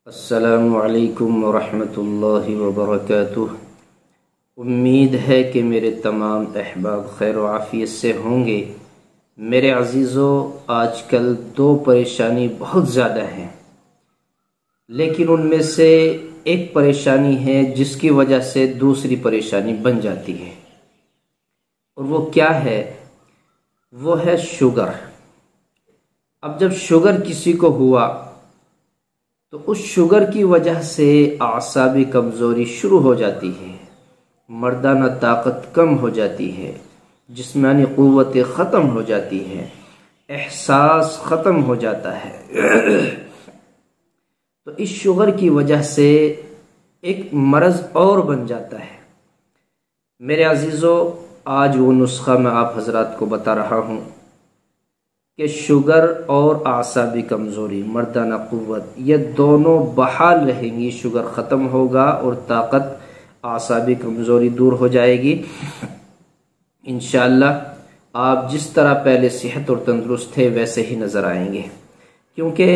अस्सलामु अलैकुम वरहमतुल्लाहि वबरकातुह। उम्मीद है कि मेरे तमाम अहबाब खैर व आफियत से होंगे। मेरे अजीज़ों, आजकल दो परेशानी बहुत ज़्यादा हैं, लेकिन उनमें से एक परेशानी है जिसकी वजह से दूसरी परेशानी बन जाती है। और वो क्या है? वो है शुगर। अब जब शुगर किसी को हुआ तो उस शुगर की वजह से आसाबी कमज़ोरी शुरू हो जाती है, मर्दाना ताकत कम हो जाती है, जिस्मानी क़ुव्वत ख़त्म हो जाती है, एहसास ख़त्म हो जाता है। तो इस शुगर की वजह से एक मरज़ और बन जाता है। मेरे अजीज़ों, आज वो नुस्खा मैं आप हजरात को बता रहा हूँ कि शुगर और आसाबी कमज़ोरी, मर्दाना क़ुव्वत, ये दोनों बहाल रहेंगी। शुगर ख़त्म होगा और ताकत, आसाबी कमज़ोरी दूर हो जाएगी। इंशाअल्लाह आप जिस तरह पहले सेहत और तंदुरुस्त थे वैसे ही नज़र आएंगे, क्योंकि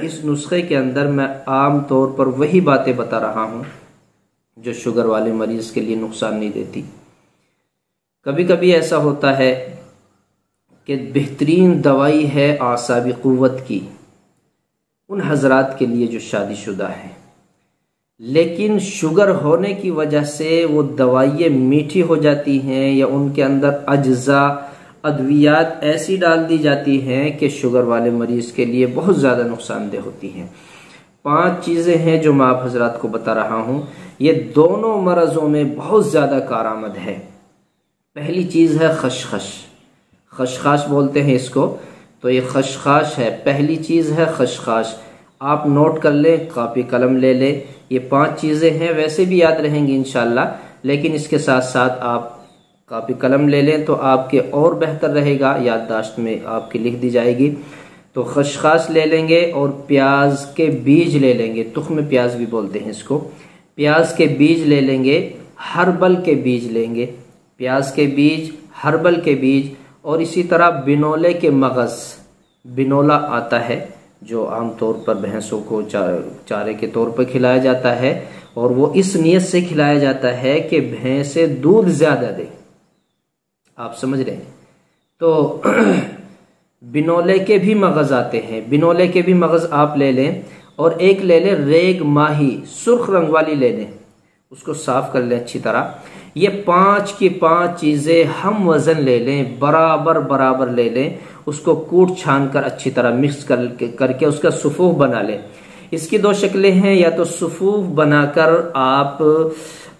इस नुस्खे के अंदर मैं आम तौर पर वही बातें बता रहा हूँ जो शुगर वाले मरीज़ के लिए नुकसान नहीं देती। कभी कभी ऐसा होता है कि बेहतरीन दवाई है आसाबी क़ुव्वत की उन हजरात के लिए जो शादीशुदा हैं, लेकिन शुगर होने की वजह से वो दवाइयाँ मीठी हो जाती हैं या उनके अंदर अज्जा अद्वियात ऐसी डाल दी जाती हैं कि शुगर वाले मरीज़ के लिए बहुत ज़्यादा नुकसानदेह होती हैं। 5 चीज़ें हैं जो मैं आप हजरात को बता रहा हूँ। ये दोनों मरज़ों में बहुत ज़्यादा कारआमद है। पहली चीज़ है खशखश। खशखाश बोलते हैं इसको, तो ये खशखाश है। पहली चीज़ है खशखाश। आप नोट कर लें, कापी कलम ले लें। ये 5 चीज़ें हैं, वैसे भी याद रहेंगी इंशाल्लाह, लेकिन इसके साथ साथ आप कापी कलम ले लें तो आपके और बेहतर रहेगा, याददाश्त में आपकी लिख दी जाएगी। तो खशखाश ले लेंगे और प्याज के बीज ले लेंगे, तुख्म प्याज भी बोलते हैं इसको। प्याज के बीज ले लेंगे, हर्बल के बीज लेंगे, प्याज के बीज, हर्बल के बीज, और इसी तरह बिनोले के मगज़। बिनोला आता है जो आमतौर पर भैंसों को चारे के तौर पर खिलाया जाता है, और वो इस नियत से खिलाया जाता है कि भैंसें दूध ज़्यादा दें। आप समझ रहे हैं? तो बिनोले के भी मगज़ आते हैं, बिनोले के भी मगज़ आप ले लें, और एक ले लें रेग माही, सुर्ख रंग वाली ले लें, उसको साफ कर लें अच्छी तरह। ये 5 की 5 चीज़ें हम वज़न ले लें, बराबर बराबर ले लें, उसको कूट छान कर अच्छी तरह मिक्स करके उसका सुफूफ बना लें। इसकी 2 शक्लें हैं, या तो सुफूफ बनाकर आप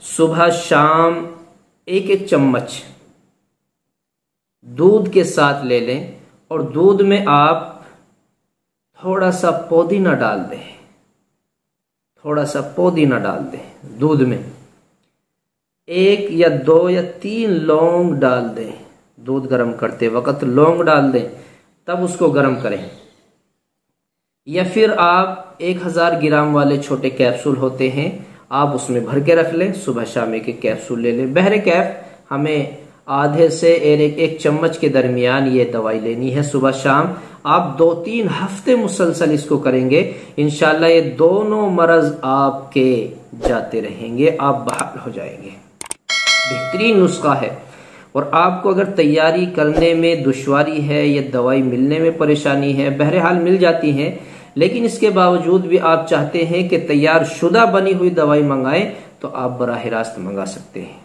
सुबह शाम 1-1 चम्मच दूध के साथ ले लें, और दूध में आप थोड़ा सा पुदीना डाल दें, थोड़ा सा पुदीना डाल दें दूध में। 1 या 2 या 3 लौंग डाल दें, दूध गर्म करते वक्त लौंग डाल दें, तब उसको गर्म करें। या फिर आप 1000 ग्राम वाले छोटे कैप्सूल होते हैं, आप उसमें भर के रख लें, सुबह शाम 1-1 कैप्सूल ले लें। बहरे कैफ हमें आधे से 1 चम्मच के दरमियान ये दवाई लेनी है सुबह शाम। आप 2-3 हफ्ते मुसलसल इसको करेंगे, इंशाल्लाह ये दोनों मरज़ आपके जाते रहेंगे, आप बहाल हो जाएंगे। बेहतरीन नुस्खा है। और आपको अगर तैयारी करने में दुश्वारी है या दवाई मिलने में परेशानी है, बहरहाल मिल जाती है, लेकिन इसके बावजूद भी आप चाहते हैं कि तैयार शुदा बनी हुई दवाई मंगाएं, तो आप बराह रास्त मंगा सकते हैं।